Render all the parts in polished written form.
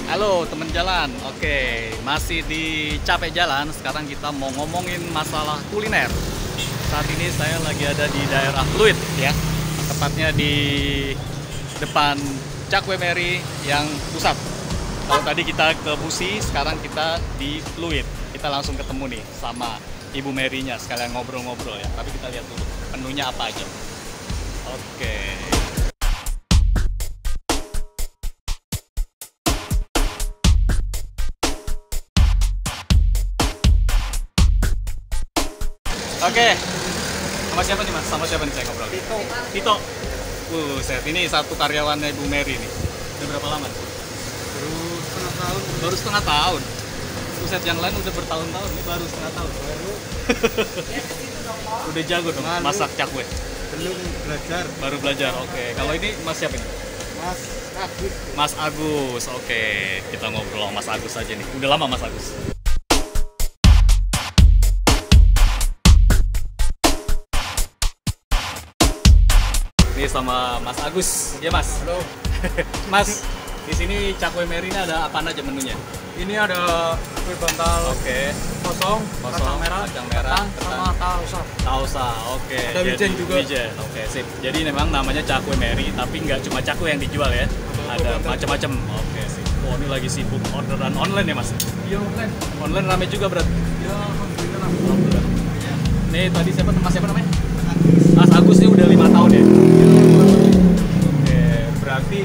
Halo teman jalan, oke masih di Capek Jalan. Sekarang kita mau ngomongin masalah kuliner. Saat ini saya lagi ada di daerah Pluit ya, tepatnya di depan Cakwe Mary yang pusat. Kalau tadi kita ke Busi, sekarang kita di Pluit. Kita langsung ketemu nih sama Ibu Mary-nya, sekalian ngobrol-ngobrol ya. Tapi kita lihat dulu menunya apa aja. Oke. Oke, sama siapa nih mas? Sama siapa nih saya ngobrol? Tito. Tito. Set ini satu karyawannya Ibu Mary nih. Udah berapa lama? Baru setengah tahun. Baru setengah tahun. Set yang lain udah bertahun-tahun, ini baru setengah tahun. Baru Udah jago dong masak cakwe. belum belajar. Baru belajar. Oke. Kalau ini mas siapa nih? Mas Agus. Mas Agus. Oke, kita ngobrol sama Mas Agus aja nih. Udah lama Mas Agus. Ini sama Mas Agus. Ya Mas. Halo. Mas, di sini Cakwe Mary ini ada apa aja menunya? Ini ada kue bantal Oke. kosong, kacang merah, ketan, sama tausa. tausa. Oke. Ada wijen juga. Wijen. Oke, sip. Jadi memang namanya Cakwe Mary, tapi nggak cuma cakwe yang dijual ya. Ada macam-macam. Oke, sip. Oh, ini lagi sibuk orderan online ya, Mas? Iya, online. Online rame juga berarti. Ya, alhamdulillah. Alhamdulillah. Nih tadi Mas siapa namanya? Mas Agus ini udah 5 tahun ya? Oke, berarti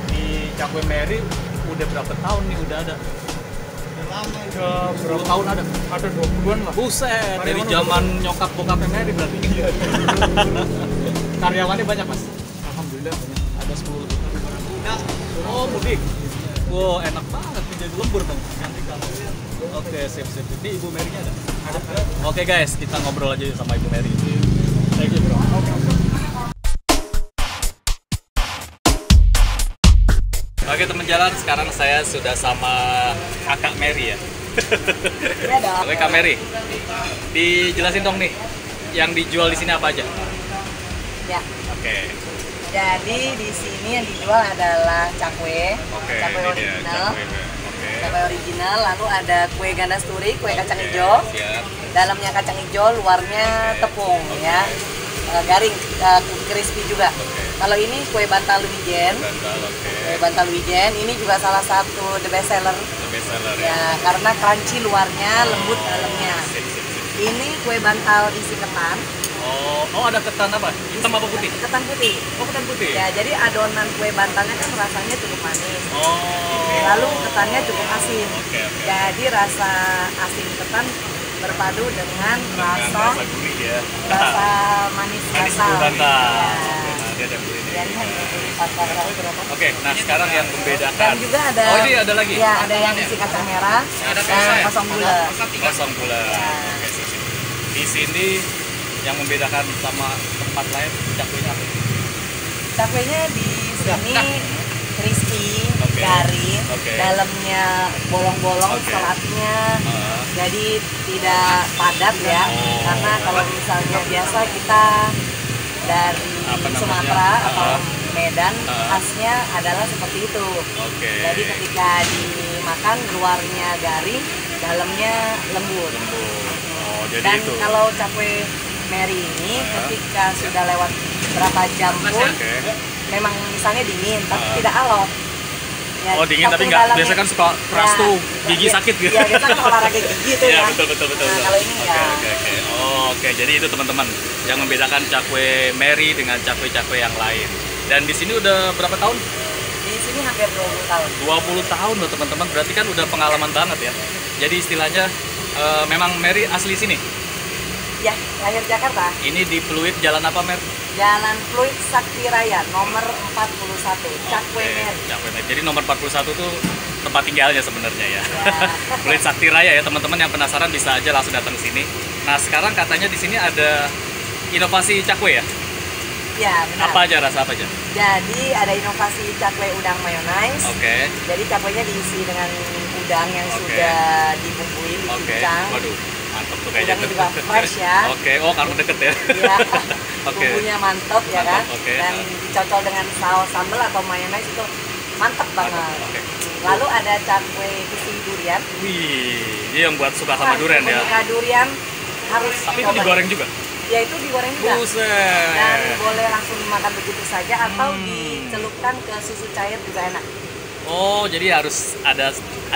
di Cakwe Mary udah berapa tahun nih udah ada? Lama itu. Udah berapa tahun ada? Ada 20-an lah. Buset, dari Karyawan zaman nyokap bokap Mary berarti. Karyawannya banyak mas? Alhamdulillah banyak. Ada 10 lebih. Oh mudik. Wow enak banget nih, jadi lembur dong. Oke sip. Ini Ibu Mary-nya ada? Ada. Oke guys, kita ngobrol aja sama Ibu Mary. Thank you bro. Oke teman jalan, sekarang saya sudah sama kakak Mary ya. Iya dong. Oke Kak Mary, dijelasin dong nih, yang dijual di sini apa aja? Ya. Oke. Jadi di sini yang dijual adalah cakwe, Oke, cakwe ini dia, original, cakwe. Oke. cakwe original. Lalu ada kue gandasturi, kue kacang hijau. Siap. Dalamnya kacang hijau, luarnya tepung ya, garing, crispy juga. Kalau ini kue bantal wijen, Bantal, oke. kue bantal wijen. Ini juga salah satu the best seller Best seller ya. ya, karena crunchy luarnya, lembut dalamnya. Sip. Ini kue bantal isi ketan, Oh ada ketan apa? Hitam apa putih? ketan putih. Oh ketan putih. Ya, jadi adonan kue bantalnya kan rasanya cukup manis. Oh. Lalu ketannya cukup asin. Oke. Jadi rasa asin ketan berpadu dengan rasa gurih ya. manis Manis bantal. kue bantal. Ya. Oke, nah dia ada ini. Jadi hanya di pasar. Oke, nah sekarang yang membedakan. Dan juga ada. Oh ini ada lagi. Ya, ada yang isi kacang merah Ada dan kosong gula. Kosong gula. Ya. Oke, sip. Di sini yang membedakan sama tempat lain cakwenya apa? Cakwenya di sini crispy, Oke. garing, Oke. dalamnya bolong-bolong, Oke. selatnya. Ah. Jadi tidak padat ya, Oh. karena kalau misalnya biasa kita dari Apa namanya? Sumatera atau Ah. Medan, Ah. khasnya adalah seperti itu. Oke. Jadi ketika dimakan luarnya garing, dalamnya lembut. Oh, jadi Dan itu. kalau cakwe Mary ini Ah. ketika sudah lewat berapa jam pun, Oke. memang misalnya dingin, tapi Ah. tidak alot. Ya, Oh dingin tapi tepung nggak, dalamnya- biasa kan suka keras Ya, tuh, gigi ya, sakit gitu. Ya, biasa kan olahraga gigi tuh Ya ya. betul. Nah, kalau ini Oke, enggak. oke. Oh, oke, jadi itu teman-teman yang membedakan cakwe Mary dengan cakwe-cakwe yang lain. Dan di sini udah berapa tahun? Di sini hampir 20 tahun. 20 tahun loh teman-teman, berarti kan udah pengalaman banget ya. Jadi istilahnya memang Mary asli sini. Ya, lahir Jakarta. Ini di Pluit jalan apa Mer? Jalan Pluit Sakti Raya nomor 41, Cakwe Oke, Mary. Cakwe Mary. Jadi nomor 41 tuh tempat tinggalnya sebenarnya ya. Ya. Pluit Sakti Raya ya teman-teman, yang penasaran bisa aja langsung datang ke sini. Nah sekarang katanya di sini ada inovasi cakwe ya? Ya, benar. Apa aja, rasa apa aja? Jadi ada inovasi cakwe udang mayonnaise. Oke. Jadi cakwenya diisi dengan udang yang Oke. sudah dibumbui, Oke. dicincang. Waduh, mantep tuh kayaknya. Udangnya juga fresh ya. Oke, oh karena deket ya. Iya. Oke. Bumbunya mantap ya kan. Mantap, oke. Dan dicocol dengan saus sambal atau mayonnaise itu mantap banget. Oke. Lalu ada cakwe isi durian. Wih, dia yang buat suka sama Wah, durian ya. penyuka durian harus Tapi itu cobain. digoreng juga. Ya itu digoreng juga. Buset. Dan boleh langsung dimakan begitu saja atau Hmm. dicelupkan ke susu cair juga enak. Oh, jadi harus ada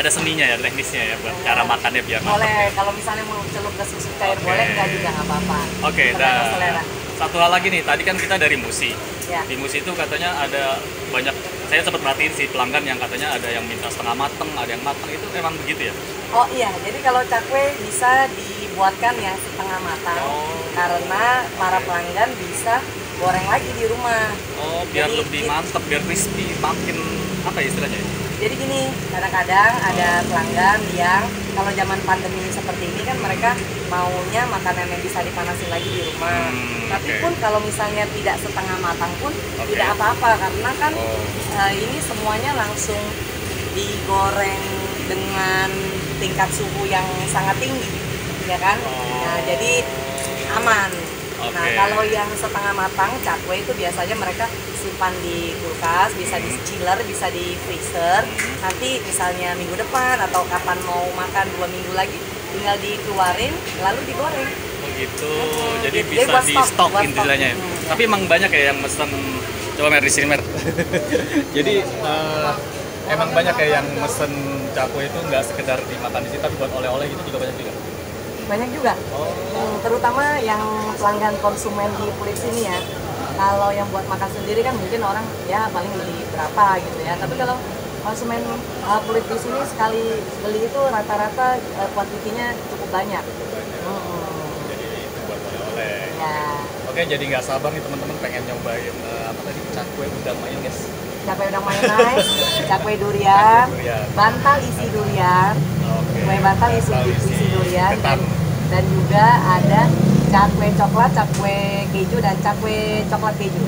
seninya ya, teknisnya ya buat cara makannya biar mantap. Boleh, kalau misalnya mau celup ke susu cair Oke. boleh, enggak juga nggak apa-apa. Oke, Tergantung dan selera. satu hal lagi nih, tadi kan kita dari Musi. Ya. Di Musi itu katanya ada banyak, saya sempat perhatiin sih pelanggan yang katanya ada yang minta setengah mateng, ada yang mateng, itu emang begitu ya? Oh iya, jadi kalau cakwe bisa dibuatkan yang setengah matang Oh. karena para pelanggan bisa goreng lagi di rumah. Oh, biar Jadi, lebih mantep, biar crispy, makin apa ya istilahnya ya? Jadi gini, kadang-kadang ada pelanggan yang kalau zaman pandemi seperti ini kan mereka maunya makanan yang bisa dipanasin lagi di rumah. Tapi oke. pun kalau misalnya tidak setengah matang pun Oke. tidak apa-apa karena kan Oh. ini semuanya langsung digoreng dengan tingkat suhu yang sangat tinggi, ya kan? Nah, jadi aman. Nah, Oke. kalau yang setengah matang cakwe itu biasanya mereka simpan di kulkas, bisa di chiller, bisa di freezer. Nanti misalnya minggu depan atau kapan mau makan 2 minggu lagi, tinggal dikeluarin lalu digoreng. Oh gitu, Hmm, jadi jadi bisa buat di stok, stok buat istilahnya ya. stok. Hmm, Tapi emang banyak ya yang mesen, coba Mer di sini Mer. Jadi emang banyak ya yang mesen cakwe itu nggak sekedar dimakan di sini, tapi buat oleh-oleh gitu juga banyak juga. Banyak juga. Terutama yang pelanggan konsumen di Pulit sini ya. Kalau yang buat makan sendiri kan mungkin orang ya paling beli berapa gitu ya. Tapi kalau konsumen Pulit di sini sekali beli itu rata-rata kuantitinya cukup banyak. Jadi itu buat oleh-oleh. Ya, Oke, jadi nggak sabar nih teman-teman pengen nyobain apa tadi cakwe udang mayones. cakwe udang mayonnaise, cakwe durian, Cakwe durian. bantal isi durian, Oke. kue bantal isi durian, dan juga ada cakwe coklat, cakwe keju, dan cakwe coklat keju.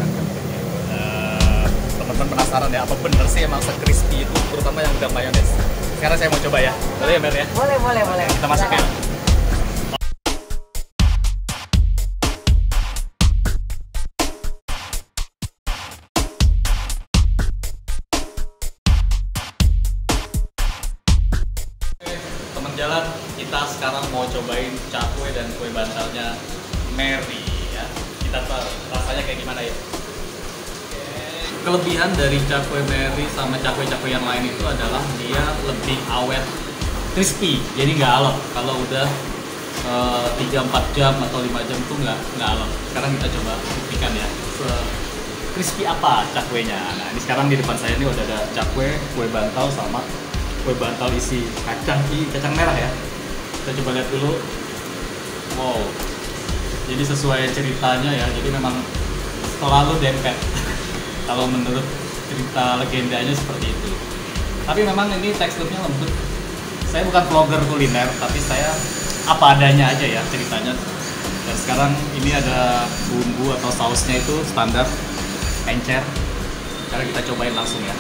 Teman-teman penasaran ya, apa bener sih emang se-crispy itu, terutama yang udang mayones? Sekarang saya mau coba ya, boleh ya Mer ya? Boleh, boleh, boleh. Kita masuk ya. Silakan. Teman jalan, kita sekarang mau cobain cakwe dan kue bantalnya Mary ya. Kita tahu rasanya kayak gimana ya. Kelebihan dari cakwe Mary sama cakwe-cakwe yang lain itu adalah dia lebih awet, crispy, jadi nggak alot. Kalau udah 3-4 jam atau 5 jam tuh nggak alot. Sekarang kita coba buktikan ya. Crispy apa cakwenya. Nah, ini sekarang di depan saya ini udah ada cakwe, kue bantal sama kue bantal isi kacang merah ya. Kita coba lihat dulu. Wow. Jadi sesuai ceritanya ya. Jadi memang selalu dempet. Kalau menurut cerita legendanya seperti itu. Tapi memang ini teksturnya lembut. Saya bukan vlogger kuliner, tapi saya apa adanya aja ya ceritanya. Dan sekarang ini ada bumbu atau sausnya itu standar encer. Sekarang kita cobain langsung ya.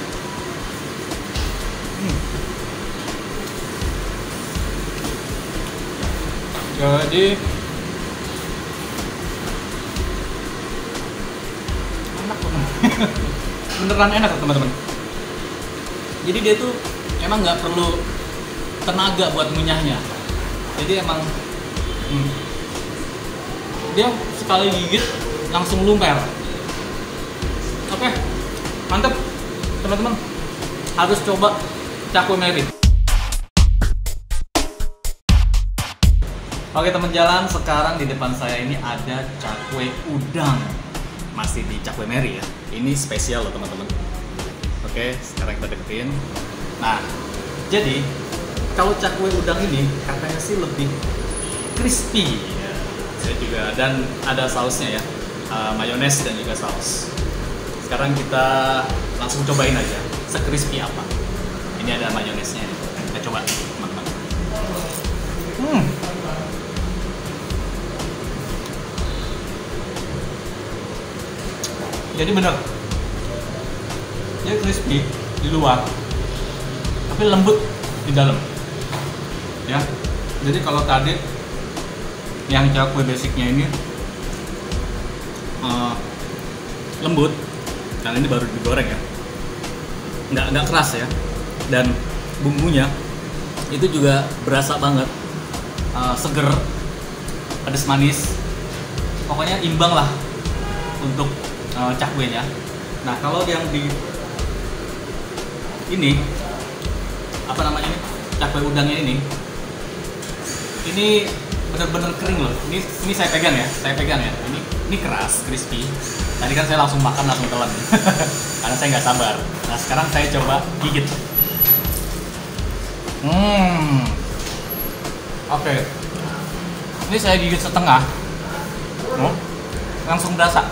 Jadi enak banget. Beneran enak teman-teman. Jadi dia tuh emang nggak perlu tenaga buat ngunyahnya. Jadi emang dia sekali gigit langsung lumer. Oke, mantep teman-teman. Harus coba cakwe Mary. Oke teman jalan, sekarang di depan saya ini ada cakwe udang. Masih di cakwe Mary ya. Ini spesial loh teman-teman. Oke, sekarang kita deketin. Nah, jadi kalau cakwe udang ini katanya sih lebih crispy. Ya, saya juga, dan ada sausnya ya, mayones dan juga saus. Sekarang kita langsung cobain aja, se-crispy apa. Ini ada mayonesnya. Kita coba teman-teman. Jadi bener, dia crispy di luar, tapi lembut di dalam. Ya, jadi kalau tadi yang cakwe basicnya ini lembut, karena ini baru digoreng ya, nggak keras ya, dan bumbunya itu juga berasa banget, seger, pedas manis, pokoknya imbang lah untuk cakwe-nya. Nah kalau yang di ini apa namanya ini, cakwe udangnya ini bener-bener kering loh. Ini saya pegang ya. Ini keras, crispy. Tadi kan saya langsung makan, langsung telan karena saya nggak sabar. Nah sekarang saya coba gigit. Oke. Ini saya gigit setengah. Langsung berasa.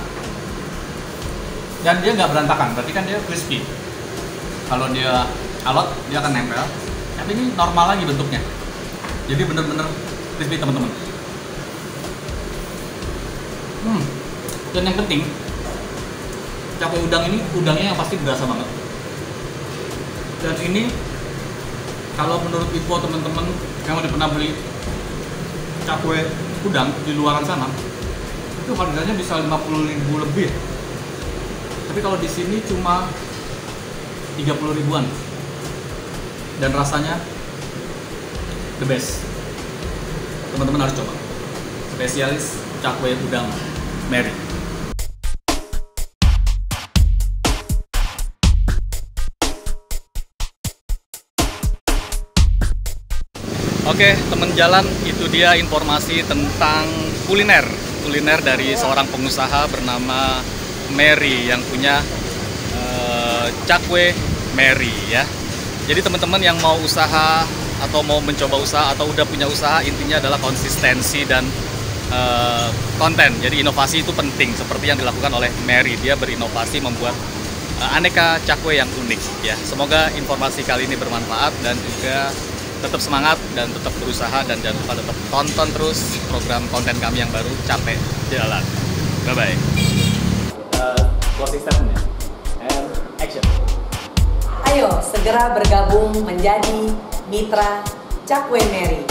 Dan dia nggak berantakan, berarti kan dia crispy. Kalau dia alot, dia akan nempel. Tapi ini normal lagi bentuknya. Jadi bener-bener crispy teman-teman. Dan yang penting, cakwe udang ini, udangnya yang pasti berasa banget. Dan ini, kalau menurut info teman-teman yang udah pernah beli cakwe udang di luaran sana, itu harganya bisa 50.000 lebih. Tapi kalau di sini cuma 30 ribuan. Dan rasanya the best. Teman-teman harus coba. Spesialis cakwe udang Mary. Oke, teman jalan, itu dia informasi tentang kuliner dari seorang pengusaha bernama Mary yang punya cakwe Mary ya. Jadi teman-teman yang mau usaha atau mau mencoba usaha atau udah punya usaha, intinya adalah konsistensi dan konten. Jadi inovasi itu penting, seperti yang dilakukan oleh Mary. Dia berinovasi membuat aneka cakwe yang unik ya. Semoga informasi kali ini bermanfaat dan juga tetap semangat dan tetap berusaha, dan jangan lupa tetap tonton terus program konten kami yang baru, Capek Jalan. Bye bye. Closing statement and action. Ayo segera bergabung menjadi mitra Cakwe Mary.